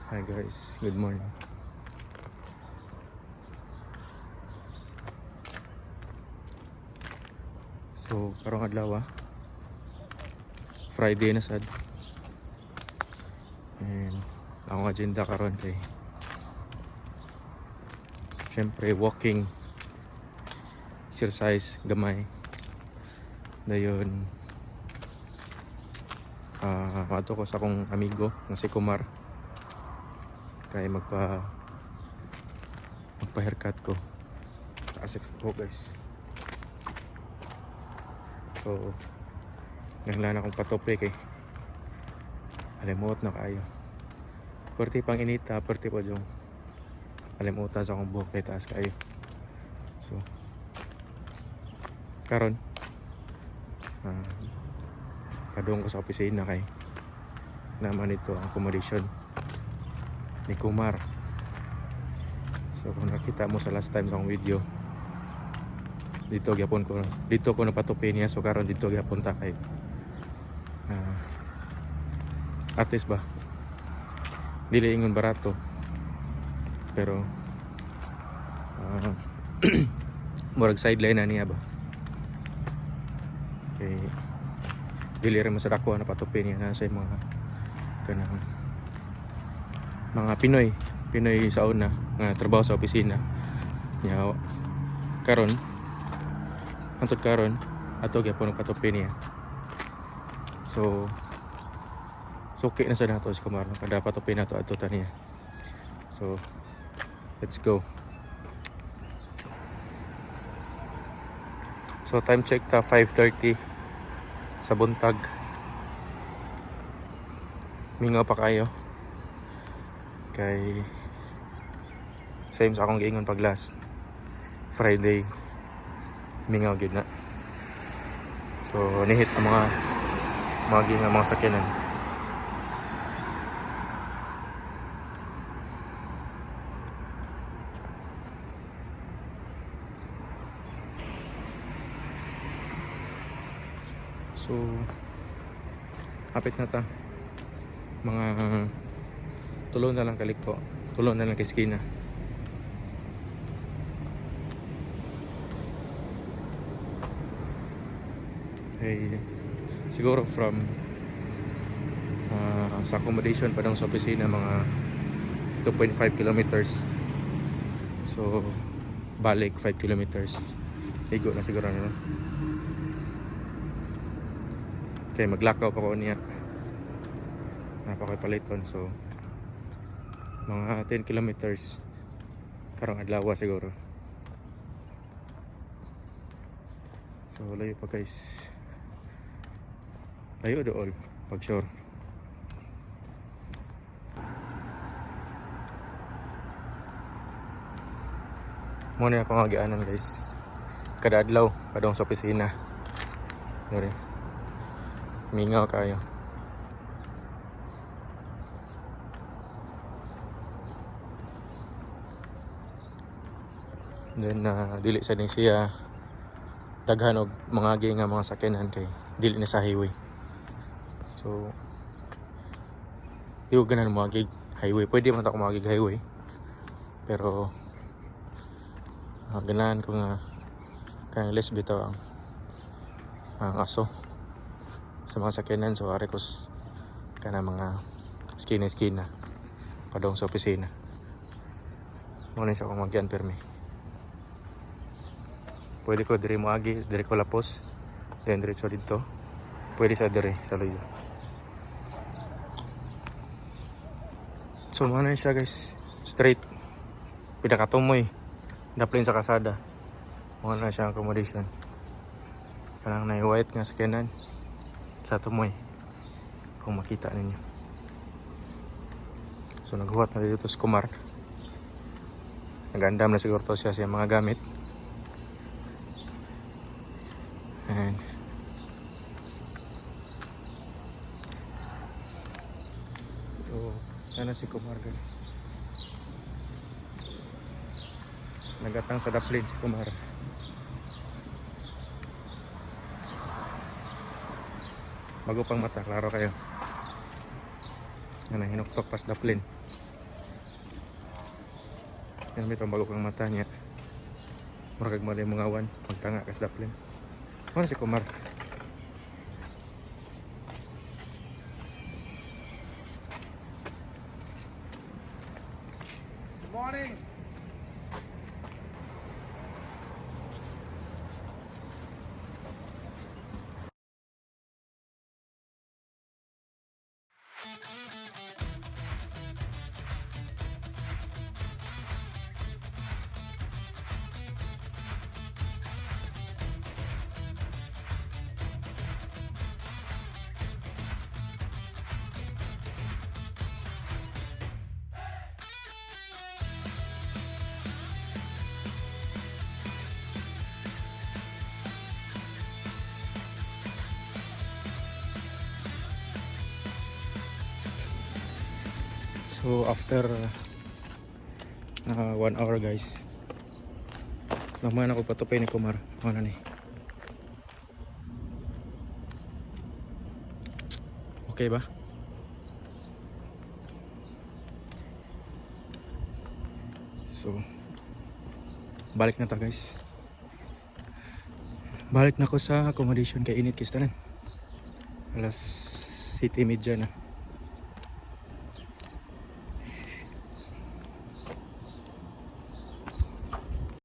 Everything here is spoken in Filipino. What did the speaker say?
Hi guys, good morning. So, karong adlaw Friday na sad. And akong agenda karon kay syempre walking, exercise gamay. Dayon mato ko sa akong amigo nga si Kumar kay magpa-haircut ko. Kasi ko guys. So, nanglan akong patope kay alimot na kayo. Perti pang inita, perti pa jong alimutan sa akong buhok kay taas kayo. So, karon padung ko sa opisina kay naman ito ang accommodation ni Kumar. So kung nakita mo sa last time sa akong video, dito ko napatupi niya. So karon dito gyapon ta kay at least ba dili ingon barato pero murag sideline na niya ba kay dili rin mo sa dako na patupi niya na sa mga kanang mga Pinoy sa una nga trabaho sa opisina nya karon ato gyapon patupi niya. So suki na sa nato si Kumar kada patupi nato ato ta niya. So let's go. So time check ta 5:30 sa buntag. Mingaw pa kayo kay same sa akong giingon pag last Friday, mingaw gyud na. So nihit ang mga sakyanan. So hapit na ta, mga tulo na lang kaliko, tulo na lang kiskina. Okay, siguro from sa accommodation padang sa opisina mga 2.5 kilometers. So balik 5 kilometers. Ligo na siguro na. Okay, maglakaw pa ko niya. Napakoy paliton. So mga 10 kilometers karong adlaw siguro. So layo pa guys. Layo dool pag sure. Muna akong agianan guys. Kada adlaw padong sa opisina. Dere. Mingaw kayo. Then dili sa din siya daghan og mga nga mga sakyanan kay dili na sa highway. So di ko ganan magig highway. Pwede man ta ko magig highway. Pero ganahan ko nga kang less bitaw ang aso sa mga sakyanan. So arekos kana mga skina padong sa opisina. Muna siya kung magyan permi. Pwede ko diri moagi, diri ko lapos. Then diretso dito. Pwede sa diri sa luyo. So muna siya guys, straight. Pinakatumoy. Daplin sa kasada. Muna siya ang accommodation. Kanang na white nga sakyanan sa tumoy. Kung makita ninyo. So naghuwat na dito si Kumar. Nagandam na siguro to siya sa mga gamit. And so sana si Kumar guys. Nagatang sa daplin si Kumar. Bago pang mata, klaro kayo. Yan ang hinuktok pas daplin. Yan may itong bago kang mata niya. Maragag mo na yung mga awan. Magtanga kas daplin. Ano si Kumar? Good morning. So after 1 hour guys, naman ako patupay ni Kumar. Ano ni? Okay ba? So balik na ta guys. Balik na ako sa accommodation kay init kistanan. Alas 7:30 na.